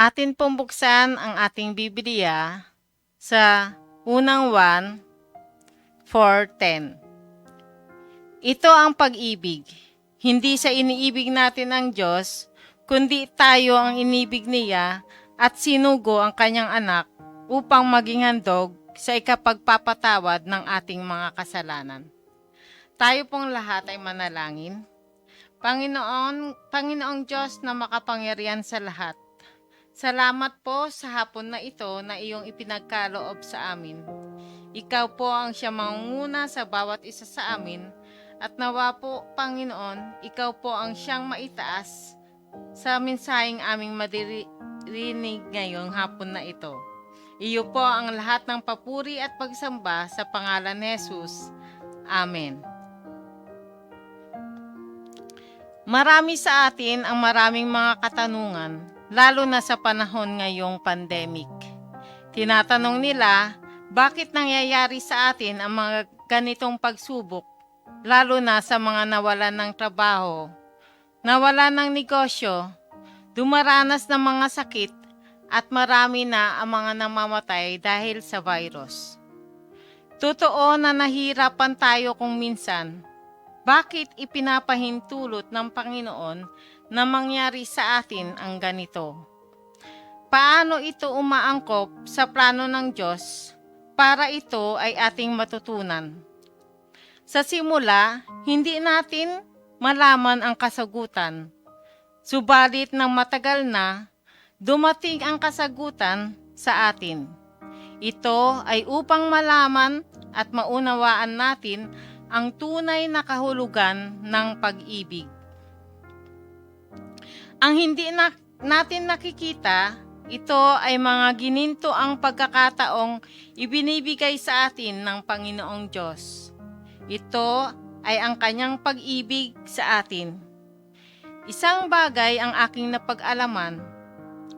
Atin pong buksan ang ating Biblia sa unang 1:4-10. Ito ang pag-ibig. Hindi sa iniibig natin ang Diyos, kundi tayo ang inibig niya at sinugo ang kanyang anak upang maging handog sa ikapagpapatawad ng ating mga kasalanan. Tayo pong lahat ay manalangin. Panginoong Diyos na makapangyarihan sa lahat, salamat po sa hapon na ito na iyong ipinagkaloob sa amin. Ikaw po ang siyang mangunguna sa bawat isa sa amin at nawa po, Panginoon, ikaw po ang siyang maitaas sa mensaheng aming madirinig ngayong hapon na ito. Iyo po ang lahat ng papuri at pagsamba sa pangalan ni Jesus. Amen. Marami sa atin ang maraming mga katanungan, lalo na sa panahon ngayong pandemic. Tinatanong nila, bakit nangyayari sa atin ang mga ganitong pagsubok, lalo na sa mga nawalan ng trabaho, nawalan ng negosyo, dumaranas ng mga sakit, at marami na ang mga namamatay dahil sa virus. Totoo na nahirapan tayo kung minsan. Bakit ipinapahintulot ng Panginoon na mangyari sa atin ang ganito? Paano ito umaangkop sa plano ng Diyos para ito ay ating matutunan? Sa simula, hindi natin malaman ang kasagutan. Subalit nang matagal na, dumating ang kasagutan sa atin. Ito ay upang malaman at maunawaan natin ang tunay na kahulugan ng pag-ibig. Ang hindi natin nakikita, ito ay mga gininto ang pagkakataong ibinibigay sa atin ng Panginoong Diyos. Ito ay ang kanyang pag-ibig sa atin. Isang bagay ang aking napag-alaman,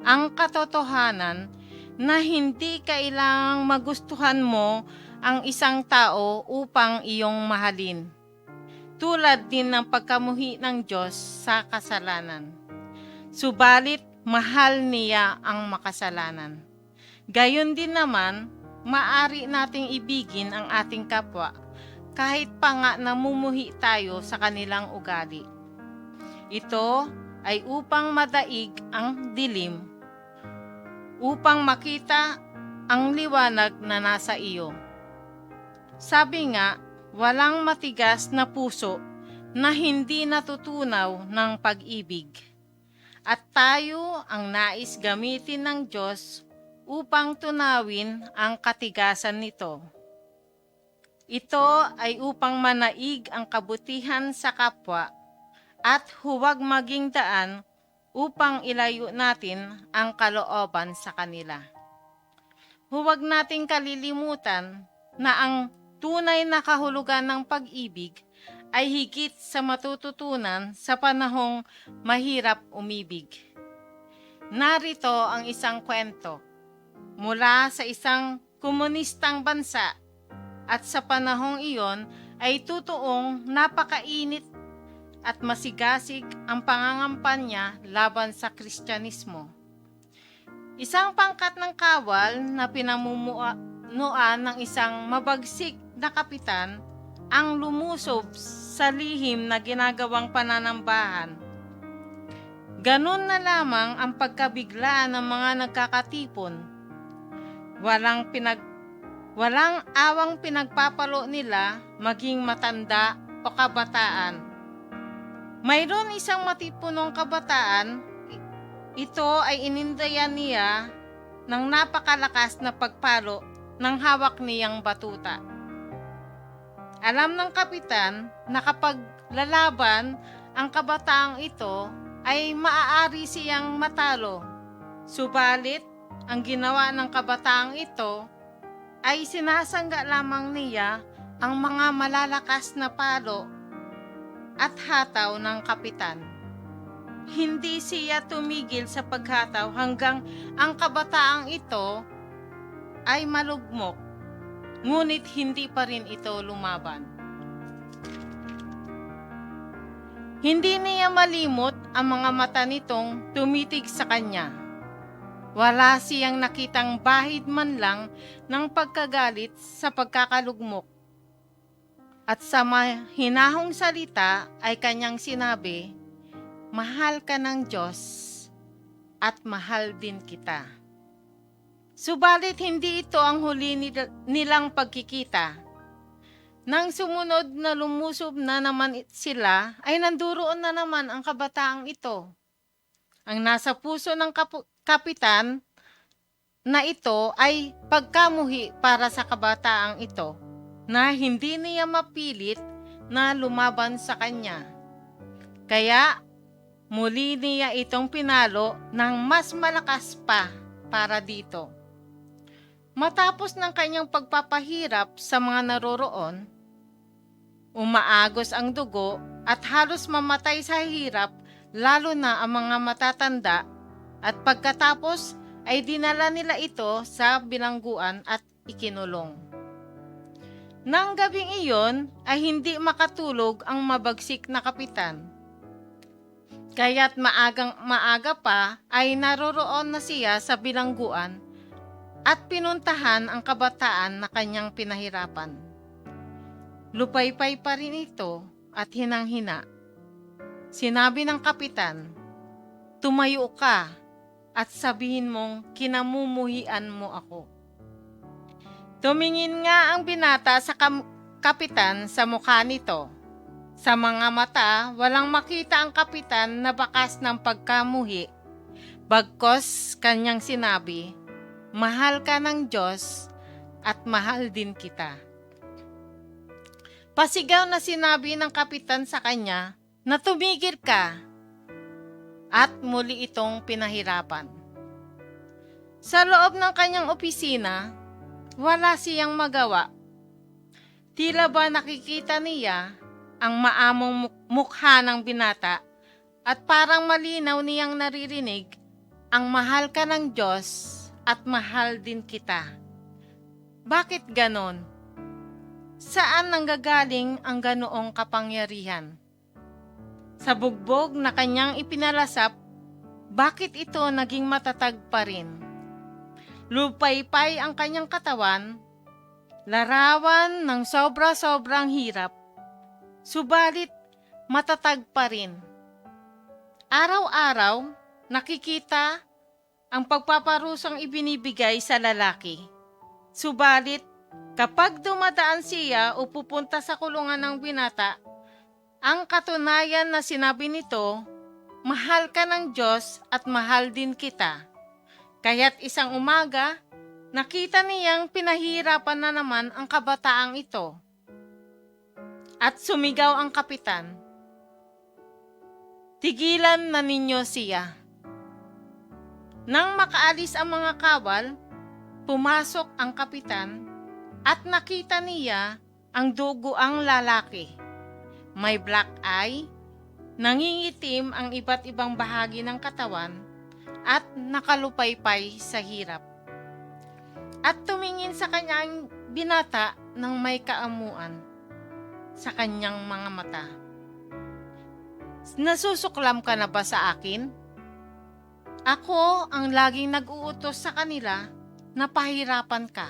ang katotohanan na hindi kailangang magustuhan mo ang isang tao upang iyong mahalin. Tulad din ng pagkamuhi ng Diyos sa kasalanan. Subalit, mahal niya ang makasalanan. Gayon din naman, maaari nating ibigin ang ating kapwa kahit pa nga namumuhi tayo sa kanilang ugali. Ito ay upang madaig ang dilim, upang makita ang liwanag na nasa iyo. Sabi nga, walang matigas na puso na hindi natutunaw ng pag-ibig. At tayo ang nais gamitin ng Diyos upang tunawin ang katigasan nito. Ito ay upang manaig ang kabutihan sa kapwa at huwag maging daan upang ilayo natin ang kalooban sa kanila. Huwag nating kalilimutan na ang tunay na kahulugan ng pag-ibig ay higit sa matututunan sa panahong mahirap umibig. Narito ang isang kwento mula sa isang komunistang bansa at sa panahong iyon ay totoong napakainit at masigasig ang pangangampanya laban sa Kristyanismo. Isang pangkat ng kawal na pinamumunuan ng isang mabagsik na kapitan ang lumusob sa lihim na ginagawang pananambahan. Ganun na lamang ang pagkabigla ng mga nagkakatipon. Walang awang pinagpapalo nila maging matanda o kabataan. Mayroon isang matipunong kabataan, ito ay inindayan niya ng napakalakas na pagpalo ng hawak niyang batuta. Alam ng kapitan na kapag lalaban ang kabataang ito ay maaari siyang matalo. Subalit, ang ginawa ng kabataang ito ay sinasangga lamang niya ang mga malalakas na palo at hataw ng kapitan. Hindi siya tumigil sa paghataw hanggang ang kabataang ito ay malugmok, ngunit hindi pa rin ito lumaban. Hindi niya malimot ang mga mata nitong tumitig sa kanya. Wala siyang nakitang bahid man lang ng pagkagalit sa pagkakalugmok. At sa mahinahong salita ay kanyang sinabi, "Mahal ka ng Diyos at mahal din kita." Subalit hindi ito ang huli nilang pagkikita. Nang sumunod na lumusob na naman sila, ay nanduroon na naman ang kabataang ito. Ang nasa puso ng kapitan na ito ay pagkamuhi para sa kabataang ito, na hindi niya mapilit na lumaban sa kanya. Kaya muli niya itong pinalo ng mas malakas pa para dito. Matapos ng kanyang pagpapahirap sa mga naroroon, umaagos ang dugo at halos mamatay sa hirap, lalo na ang mga matatanda, at pagkatapos ay dinala nila ito sa bilangguan at ikinulong. Nang gabing iyon ay hindi makatulog ang mabagsik na kapitan. Kaya't maaga pa ay naroroon na siya sa bilangguan at pinuntahan ang kabataan na kanyang pinahirapan. Lupaypay pa rin ito at hinang-hina. Sinabi ng kapitan, "Tumayo ka at sabihin mong kinamumuhian mo ako." Tumingin nga ang binata sa kapitan sa mukha nito. Sa mga mata, walang makita ang kapitan na bakas ng pagkamuhi. Bagkos kanyang sinabi, "Mahal ka ng Diyos at mahal din kita." Pasigaw na sinabi ng kapitan sa kanya na tumigil ka, at muli itong pinahirapan. Sa loob ng kanyang opisina, wala siyang magawa. Tila ba nakikita niya ang maamong mukha ng binata at parang malinaw niyang naririnig ang "mahal ka ng Diyos at mahal din kita." Bakit ganon? Saan nanggagaling ang ganoong kapangyarihan? Sa bugbog na kanyang ipinalasap, bakit ito naging matatag pa rin? Lupaypay ang kanyang katawan, larawan ng sobra-sobrang hirap, subalit matatag pa rin. Araw-araw, nakikita ang pagpaparusang ibinibigay sa lalaki. Subalit, kapag dumadaan siya o pupunta sa kulungan ng binata, ang katunayan na sinabi nito, "Mahal ka ng Diyos at mahal din kita." Kaya't isang umaga, nakita niyang pinahirapan na naman ang kabataang ito. At sumigaw ang kapitan, "Tigilan na ninyo siya." Nang makaalis ang mga kawal, pumasok ang kapitan at nakita niya ang duguang lalaki. May black eye, nangingitim ang iba't ibang bahagi ng katawan at nakalupaypay sa hirap. At tumingin sa kanyang binata ng may kaamuan sa kanyang mga mata. "Nasusuklam ka na ba sa akin? Ako ang laging nag-uutos sa kanila na pahirapan ka."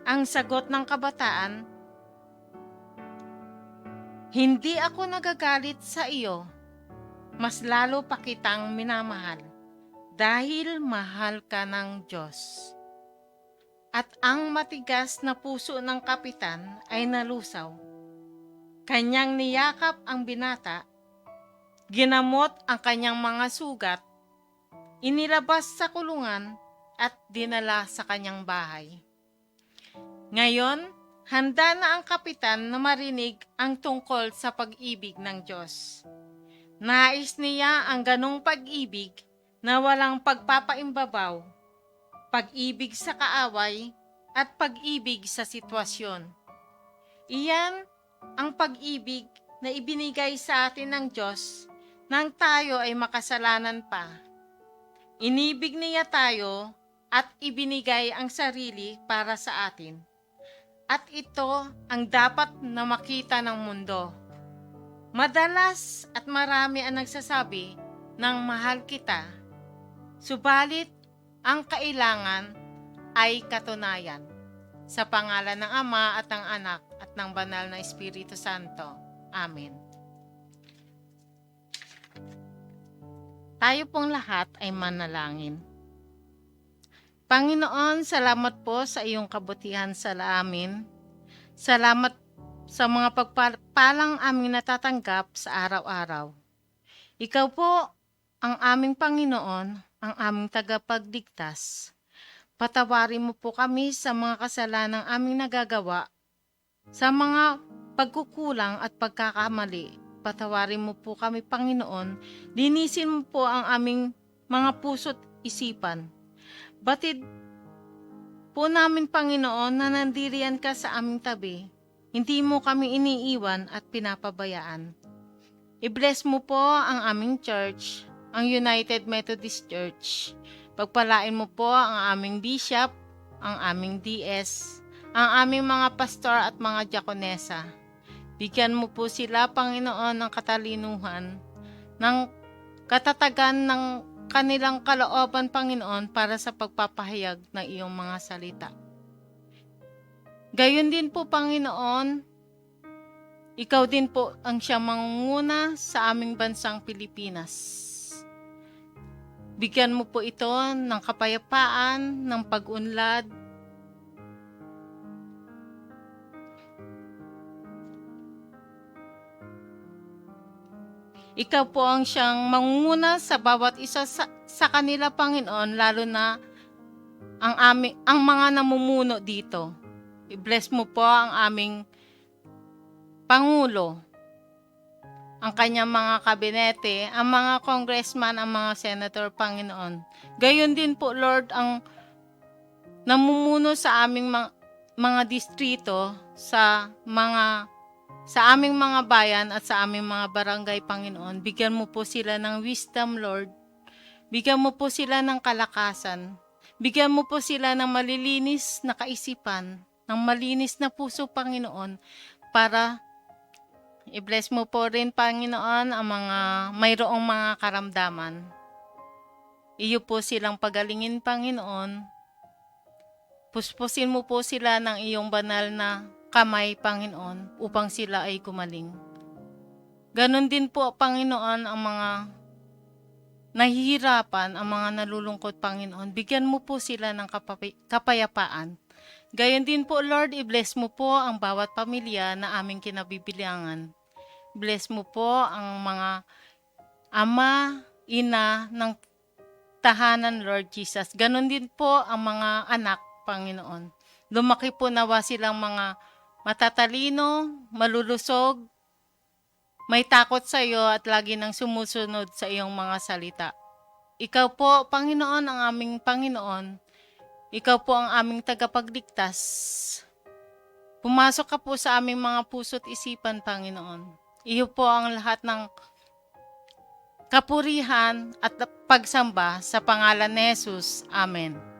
Ang sagot ng kabataan, "Hindi ako nagagalit sa iyo. Mas lalo pa kitang minamahal dahil mahal ka ng Diyos." At ang matigas na puso ng kapitan ay nalusaw. Kanyang niyakap ang binata, ginamot ang kanyang mga sugat, inilabas sa kulungan at dinala sa kanyang bahay. Ngayon, handa na ang kapitan na marinig ang tungkol sa pag-ibig ng Diyos. Nais niya ang ganong pag-ibig na walang pagpapaimbabaw, pag-ibig sa kaaway at pag-ibig sa sitwasyon. Iyan ang pag-ibig na ibinigay sa atin ng Diyos nang tayo ay makasalanan pa. Inibig niya tayo at ibinigay ang sarili para sa atin. At ito ang dapat na makita ng mundo. Madalas at marami ang nagsasabi ng "mahal kita", subalit Ang kailangan ay katunayan. Sa pangalan ng Ama at ng Anak at ng Banal na Espiritu Santo. Amen. Tayo pong lahat ay manalangin. Panginoon, salamat po sa iyong kabutihan sa amin. Salamat sa mga pagpalang aming natatanggap sa araw-araw. Ikaw po ang aming Panginoon, ang aming tagapagligtas. Patawarin mo po kami sa mga kasalanang aming nagagawa, sa mga pagkukulang at pagkakamali. Patawarin mo po kami, Panginoon. Linisin mo po ang aming mga puso't isipan. Batid po namin, Panginoon, na nandiriyan ka sa aming tabi. Hindi mo kami iniiwan at pinapabayaan. I-bless mo po ang aming church, ang United Methodist Church. Pagpalain mo po ang aming bishop, ang aming DS, ang aming mga pastor at mga diakonesa. Bigyan mo po sila, Panginoon, ng katalinuhan, ng katatagan ng kanilang kalooban, Panginoon, para sa pagpapahayag ng iyong mga salita. Gayon din po, Panginoon, ikaw din po ang siyang mangunguna sa aming bansang Pilipinas. Bigyan mo po ito ng kapayapaan, ng pag-unlad. Ikaw po ang siyang mangunguna sa bawat isa sa kanila, Panginoon, lalo na ang mga namumuno dito. I-bless mo po ang aming Pangulo, ang kanyang mga kabinete, ang mga congressman, ang mga senator, Panginoon. Gayon din po, Lord, ang namumuno sa aming mga distrito, sa aming mga bayan at sa aming mga barangay, Panginoon. Bigyan mo po sila ng wisdom, Lord. Bigyan mo po sila ng kalakasan. Bigyan mo po sila ng malilinis na kaisipan, ng malinis na puso, Panginoon, para i-bless mo po rin, Panginoon, ang mga mayroong mga karamdaman. Iyo po silang pagalingin, Panginoon. Puspusin mo po sila ng iyong banal na kamay, Panginoon, upang sila ay gumaling. Ganon din po, Panginoon, ang mga nahihirapan, ang mga nalulungkot, Panginoon. Bigyan mo po sila ng kapayapaan. Gayon din po, Lord, i-bless mo po ang bawat pamilya na aming kinabibilangan. Bless mo po ang mga ama, ina ng tahanan, Lord Jesus. Ganon din po ang mga anak, Panginoon. Lumaki po nawa silang mga matatalino, malulusog, may takot sa iyo at lagi nang sumusunod sa iyong mga salita. Ikaw po, Panginoon, ang aming Panginoon. Ikaw po ang aming tagapagligtas. Pumasok ka po sa aming mga puso't isipan, Panginoon. Iyo po ang lahat ng kapurihan at pagsamba sa pangalan ni Jesus. Amen.